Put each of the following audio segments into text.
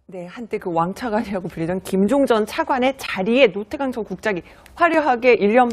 네, 한때 그 왕차관이라고 불리던 김종 전 차관의 자리에 노태강 전 국장이 화려하게 1년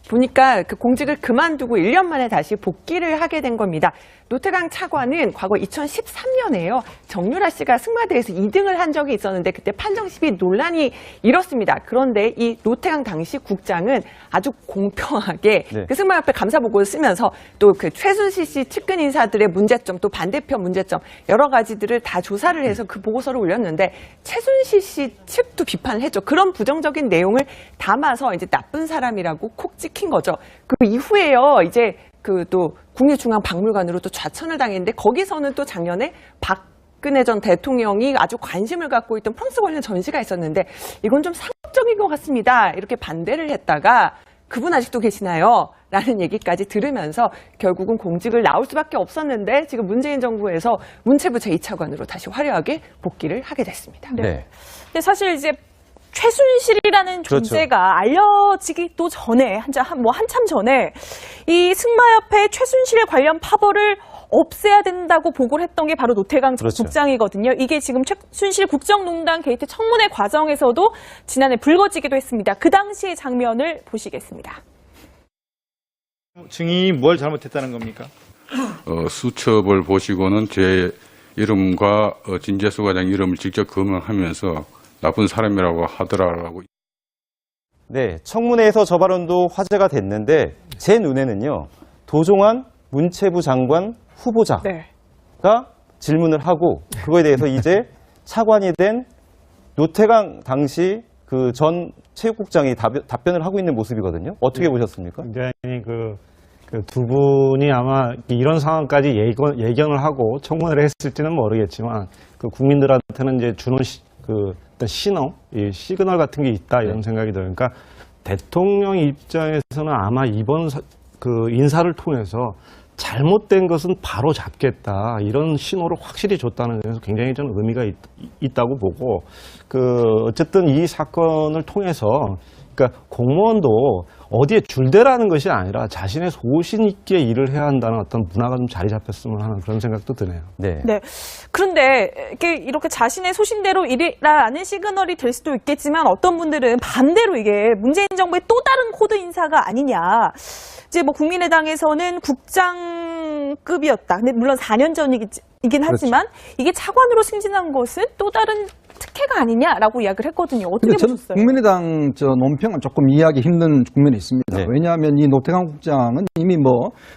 보니까 그 공직을 그만두고 1년 만에 다시 복귀를 하게 된 겁니다. 노태강 차관은 과거 2013년에요. 정유라 씨가 승마대에서 2등을 한 적이 있었는데 그때 판정 시비 논란이 일었습니다. 그런데 이 노태강 당시 국장은 아주 공평하게 그 승마협회 감사보고를 쓰면서 또 그 최순실 씨 측근 인사들의 문제점 또 반대편 문제점 여러 가지들을 다 조사를 해서 그 보고서를 올렸는데 최순실 씨 측도 비판을 했죠. 그런 부정적인 내용을 담아서 이제 나쁜 사람이라고 콕 찍힌 거죠. 그 이후에요. 이제 그 또 국립중앙박물관으로 또 좌천을 당했는데 거기서는 또 작년에 박근혜 전 대통령이 아주 관심을 갖고 있던 프랑스 관련 전시가 있었는데 이건 좀 상업적인 것 같습니다. 이렇게 반대를 했다가 그분 아직도 계시나요? 라는 얘기까지 들으면서 결국은 공직을 나올 수밖에 없었는데 지금 문재인 정부에서 문체부 제2차관으로 다시 화려하게 복귀를 하게 됐습니다. 네. 근데 사실 이제 최순실이라는 존재가 알려지기도 전에 한참 전에 이 승마협회 최순실 관련 파벌을 없애야 된다고 보고를 했던 게 바로 노태강 국장이거든요. 이게 지금 최순실 국정농단 게이트 청문회 과정에서도 지난해 불거지기도 했습니다. 그 당시의 장면을 보시겠습니다. 증인이 뭘 잘못했다는 겁니까? 수첩을 보시고는 제 이름과 진재수 과장 이름을 직접 검명하면서 나쁜 사람이라고 하더라고. 네, 청문회에서 저 발언도 화제가 됐는데 제 눈에는요. 도종환 문체부 장관 후보자가 질문을 하고 그거에 대해서 이제 차관이 된 노태강 당시 그 전 체육국장이 답변을 하고 있는 모습이거든요. 어떻게 보셨습니까? 굉장히 그 두 분이 아마 이런 상황까지 예견을 하고 청문회를 했을지는 모르겠지만 그 국민들한테는 이제 주는 어떤 신호, 시그널 같은 게 있다 이런 생각이 들어요. 그러니까 대통령 입장에서는 아마 이번 그 인사를 통해서 잘못된 것은 바로 잡겠다 이런 신호를 확실히 줬다는 점에서 굉장히 저는 의미가 있다고 보고 어쨌든 이 사건을 통해서 그러니까 공무원도 어디에 줄대라는 것이 아니라 자신의 소신 있게 일을 해야 한다는 어떤 문화가 좀 자리 잡혔으면 하는 그런 생각도 드네요. 네. 그런데 이렇게 자신의 소신대로 일이라는 시그널이 될 수도 있겠지만 어떤 분들은 반대로 이게 문재인 정부의 또 다른 코드 인사가 아니냐. 이제 뭐 국민의당에서는 국장급이었다. 근데 물론 4년 전이긴 하지만 이게 차관으로 승진한 것은 또 다른 특혜가 아니냐라고 이야기를 했거든요. 어떻게 보셨어요? 국민의당 논평은 조금 이해하기 힘든 국면이 있습니다. 왜냐하면 이 노태강 국장은 이미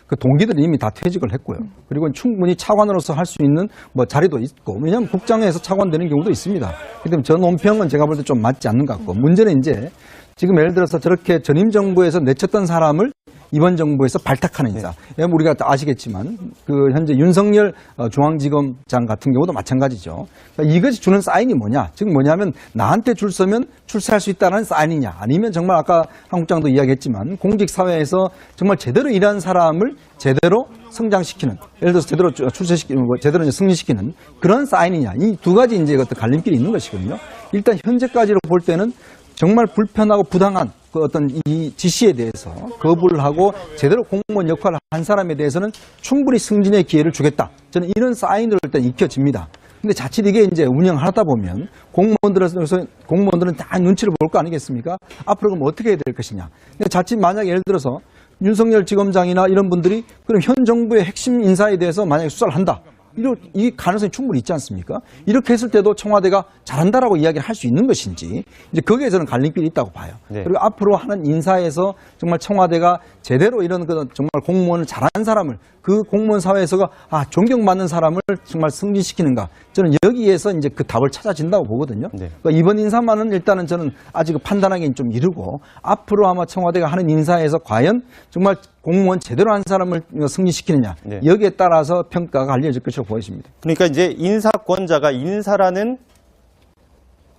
그 동기들이 이미 다 퇴직을 했고요. 그리고 충분히 차관으로서 할 수 있는 자리도 있고, 왜냐하면 국장에서 차관 되는 경우도 있습니다. 그렇기 때문에 저 논평은 제가 볼 때 좀 맞지 않는 것 같고, 문제는 이제 지금 예를 들어서 저렇게 전임 정부에서 내쳤던 사람을 이번 정부에서 발탁하는 인사. 우리가 아시겠지만 현재 윤석열 중앙지검장 같은 경우도 마찬가지죠. 그러니까 이것이 주는 사인이 뭐냐? 즉 뭐냐면 나한테 줄 서면 출세할 수 있다는 사인이냐? 아니면 정말 아까 한 국장도 이야기했지만 공직 사회에서 정말 제대로 일하는 사람을 제대로 성장시키는, 예를 들어서 제대로 출세시키는, 제대로 승진시키는 그런 사인이냐? 이 두 가지 이제 어떤 갈림길이 있는 것이거든요. 일단 현재까지로 볼 때는 정말 불편하고 부당한 그 어떤 이 지시에 대해서 거부를 하고 제대로 공무원 역할을 한 사람에 대해서는 충분히 승진의 기회를 주겠다. 저는 이런 사인으로 일단 익혀집니다. 근데 자칫 이게 이제 운영을 하다 보면 공무원들은 다 눈치를 볼 거 아니겠습니까? 앞으로 그럼 어떻게 해야 될 것이냐. 근데 자칫 만약 예를 들어서 윤석열 지검장이나 이런 분들이 그럼 현 정부의 핵심 인사에 대해서 만약에 수사를 한다. 이 가능성이 충분히 있지 않습니까? 이렇게 했을 때도 청와대가 잘한다라고 이야기를 할 수 있는 것인지 이제 거기에 저는 갈림길이 있다고 봐요. 그리고 앞으로 하는 인사에서 정말 청와대가 제대로 이런 정말 공무원을 잘하는 사람을 그 공무원 사회에서 존경받는 사람을 정말 승진시키는가, 저는 여기에서 이제 그 답을 찾아진다고 보거든요. 그러니까 이번 인사만은 일단은 저는 아직 판단하기는 좀 이르고 앞으로 아마 청와대가 하는 인사에서 과연 정말 공무원 제대로 한 사람을 승진시키느냐 여기에 따라서 평가가 갈려질 것이라고 보여집니다. 그러니까 이제 인사권자가 인사라는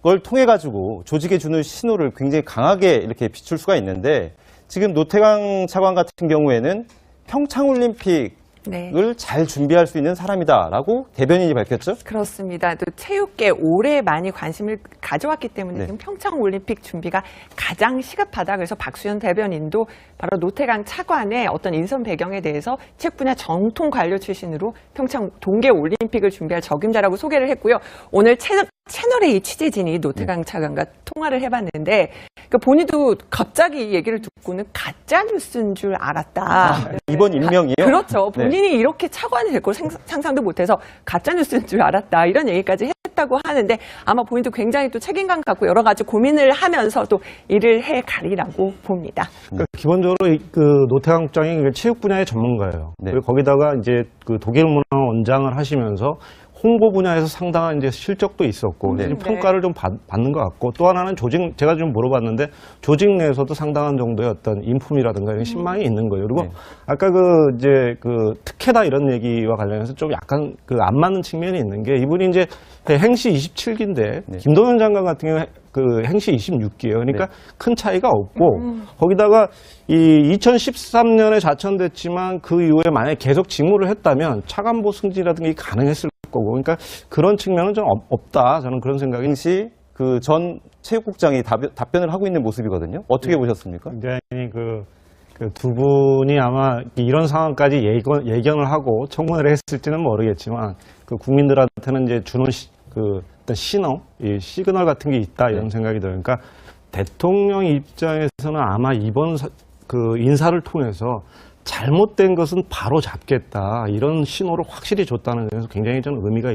걸 통해 가지고 조직에 주는 신호를 굉장히 강하게 이렇게 비출 수가 있는데 지금 노태강 차관 같은 경우에는 평창올림픽을 잘 준비할 수 있는 사람이다라고 대변인이 밝혔죠? 그렇습니다. 또 체육계 오래 많이 관심을 가져왔기 때문에 지금 평창올림픽 준비가 가장 시급하다. 그래서 박수현 대변인도 바로 노태강 차관의 어떤 인선 배경에 대해서 체육 분야 정통 관료 출신으로 평창 동계올림픽을 준비할 적임자라고 소개를 했고요. 오늘 채널A 취재진이 노태강 차관과 통화를 해봤는데 그 본인도 갑자기 이 얘기를 듣고는 가짜 뉴스인 줄 알았다. 이번 임명이요? 그렇죠. 네. 본인이 이렇게 차관이 될 걸 상상도 못해서 가짜 뉴스인 줄 알았다. 이런 얘기까지 했다고 하는데 아마 본인도 굉장히 또 책임감 갖고 여러 가지 고민을 하면서도 일을 해 가리라고 봅니다. 그러니까 기본적으로 그 노태강 국장이 체육 분야의 전문가예요. 네. 그리고 거기다가 이제 그 독일 문화 원장을 하시면서 홍보 분야에서 상당한 이제 실적도 있었고 네. 이제 평가를 좀 받는 것 같고 또 하나는 제가 좀 물어봤는데 조직 내에서도 상당한 정도의 어떤 인품이라든가 이런 신망이 있는 거예요. 그리고 네. 아까 그 특혜다 이런 얘기와 관련해서 좀 약간 그 안 맞는 측면이 있는 게 이분이 이제 행시 27기인데 네. 김동연 장관 같은 경우에 그 행시 26기예요. 그러니까 네. 큰 차이가 없고 거기다가 이 2013년에 자천됐지만 그 이후에 만약에 계속 직무를 했다면 차관보 승진이라든가 가능했을 거고 그러니까 그런 측면은 좀 없다. 저는 그런 생각이 당시 그 전 체육국장이 답변을 하고 있는 모습이거든요. 어떻게 보셨습니까? 굉장히 그 두 분이 아마 이런 상황까지 예견을 하고 청문회를 했을지는 모르겠지만 그 국민들한테는 이제 주는 그 어떤 신호, 이 시그널 같은 게 있다 이런 생각이 들어요. 그러니까 대통령 입장에서는 아마 이번 그 인사를 통해서 잘못된 것은 바로 잡겠다 이런 신호를 확실히 줬다는 점에서 굉장히 저는 의미가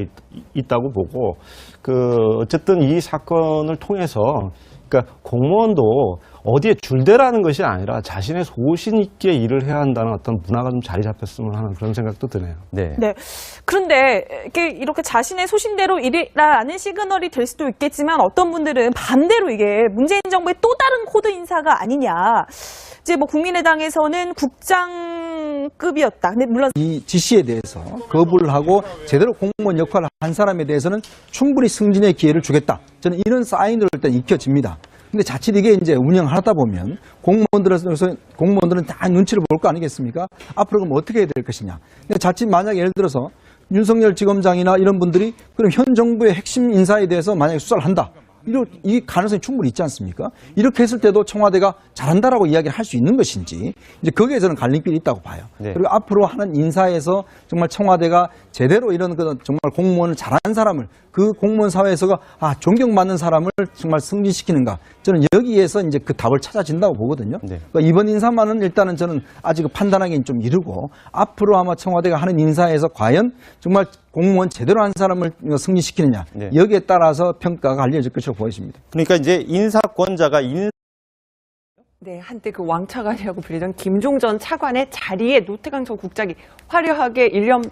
있다고 보고 그 어쨌든 이 사건을 통해서 그러니까 공무원도 어디에 줄대라는 것이 아니라 자신의 소신 있게 일을 해야 한다는 어떤 문화가 좀 자리 잡혔으면 하는 그런 생각도 드네요. 네. 네. 그런데 이렇게 자신의 소신대로 일이라는 시그널이 될 수도 있겠지만 어떤 분들은 반대로 이게 문재인 정부의 또 다른 코드 인사가 아니냐. 이제 뭐 국민의당에서는 국장급이었다. 근데 물론 이 지시에 대해서 거부를 하고 제대로 공무원 역할을 한 사람에 대해서는 충분히 승진의 기회를 주겠다. 저는 이런 사인으로 일단 익혀집니다. 근데 자칫 이게 이제 운영하다 보면 공무원들은 다 눈치를 볼 거 아니겠습니까? 앞으로 그럼 어떻게 해야 될 것이냐. 근데 자칫 만약에 예를 들어서 윤석열 지검장이나 이런 분들이 그럼 현 정부의 핵심 인사에 대해서 만약에 수사를 한다. 이 가능성이 충분히 있지 않습니까? 이렇게 했을 때도 청와대가 잘한다라고 이야기를 할 수 있는 것인지 이제 거기에 저는 갈림길이 있다고 봐요. 네. 그리고 앞으로 하는 인사에서 정말 청와대가 제대로 이런 그 정말 공무원을 잘하는 사람을 그 공무원 사회에서가 존경받는 사람을 정말 승진시키는가 저는 여기에서 이제 그 답을 찾아진다고 보거든요. 네. 그러니까 이번 인사만은 일단은 저는 아직 판단하기는 좀 이르고 앞으로 아마 청와대가 하는 인사에서 과연 정말 공무원 제대로 한 사람을 승진시키느냐 네. 여기에 따라서 평가가 갈려질 것으로 보여집니다. 그러니까 이제 인사권자가 네, 한때 그 왕차관이라고 불리던 김종 전 차관의 자리에 노태강 전 국장이 화려하게 1년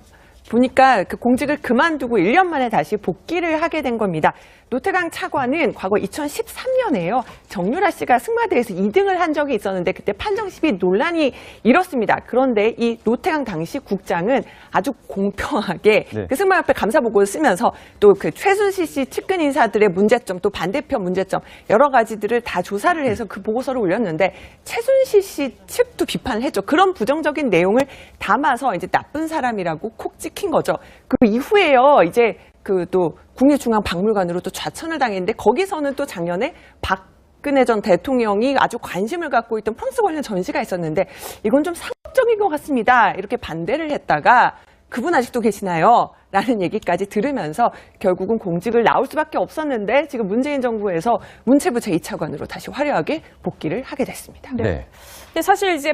보니까 그 공직을 그만두고 1년 만에 다시 복귀를 하게 된 겁니다. 노태강 차관은 과거 2013년에요. 정유라 씨가 승마대에서 2등을 한 적이 있었는데 그때 판정 시비 논란이 일었습니다. 그런데 이 노태강 당시 국장은 아주 공평하게 네. 그 승마협회 감사보고를 쓰면서 또 그 최순실 씨 측근 인사들의 문제점 또 반대편 문제점 여러 가지들을 다 조사를 해서 그 보고서를 올렸는데 최순실 씨 측도 비판을 했죠. 그런 부정적인 내용을 담아서 이제 나쁜 사람이라고 콕 찍힌 거죠. 그 이후에요. 이제 그 또 국립중앙박물관으로 또 좌천을 당했는데 거기서는 또 작년에 박근혜 전 대통령이 아주 관심을 갖고 있던 프랑스 관련 전시가 있었는데 이건 좀 상업적인 것 같습니다. 이렇게 반대를 했다가 그분 아직도 계시나요? 라는 얘기까지 들으면서 결국은 공직을 나올 수밖에 없었는데 지금 문재인 정부에서 문체부 제2차관으로 다시 화려하게 복귀를 하게 됐습니다. 네. 근데 사실 이제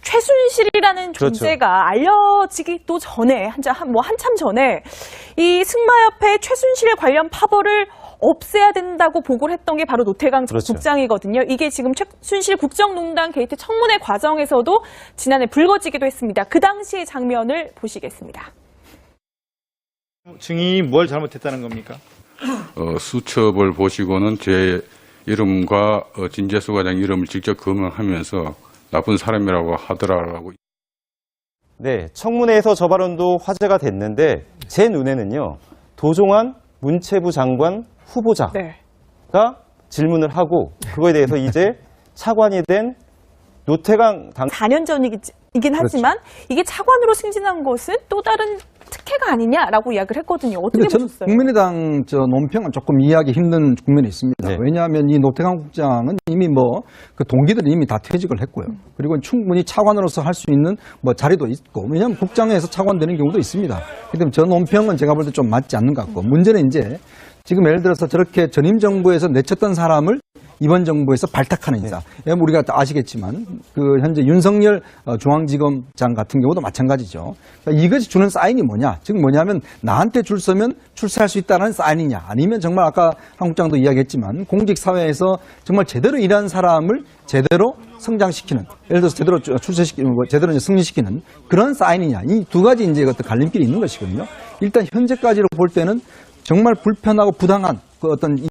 최순실이라는 그렇죠. 존재가 알려지기도 전에 한참 전에 이 승마협회 최순실 관련 파벌을 없애야 된다고 보고를 했던 게 바로 노태강 그렇죠. 국장이거든요. 이게 지금 최순실 국정농단 게이트 청문회 과정에서도 지난해 불거지기도 했습니다. 그 당시의 장면을 보시겠습니다. 증인이 뭘 잘못했다는 겁니까? 수첩을 보시고는 제 이름과 진재수 과장 이름을 직접 검명하면서 나쁜 사람이라고 하더라고. 네, 청문회에서 저 발언도 화제가 됐는데 제 눈에는요. 도종환 문체부 장관 후보자가 네. 질문을 하고 그거에 대해서 이제 차관이 된 노태강 4년 전이긴 하지만 이게 차관으로 승진한 것은 또 다른 특혜가 아니냐라고 이야기를 했거든요. 어떻게 근데 저는 보셨어요? 국민의당 논평은 조금 이해하기 힘든 국면이 있습니다. 네. 왜냐하면 이 노태강 국장은 이미 그 동기들이 이미 다 퇴직을 했고요. 그리고 충분히 차관으로서 할 수 있는 자리도 있고, 왜냐하면 국장에서 차관 되는 경우도 있습니다. 그렇기 때문에 저 논평은 제가 볼 때 좀 맞지 않는 것 같고, 문제는 이제 지금 예를 들어서 저렇게 전임 정부에서 내쳤던 사람을 이번 정부에서 발탁하는 인사. 우리가 다 아시겠지만 그 현재 윤석열 중앙지검장 같은 경우도 마찬가지죠. 그러니까 이것이 주는 사인이 뭐냐? 즉 뭐냐면 나한테 줄 서면 출세할 수 있다는 사인이냐? 아니면 정말 아까 한 국장도 이야기했지만 공직 사회에서 정말 제대로 일하는 사람을 제대로 성장시키는, 예를 들어서 제대로 출세시키는, 제대로 승진시키는 그런 사인이냐? 이 두 가지 이제 어떤 갈림길이 있는 것이거든요. 일단 현재까지로 볼 때는 정말 불편하고 부당한 그 어떤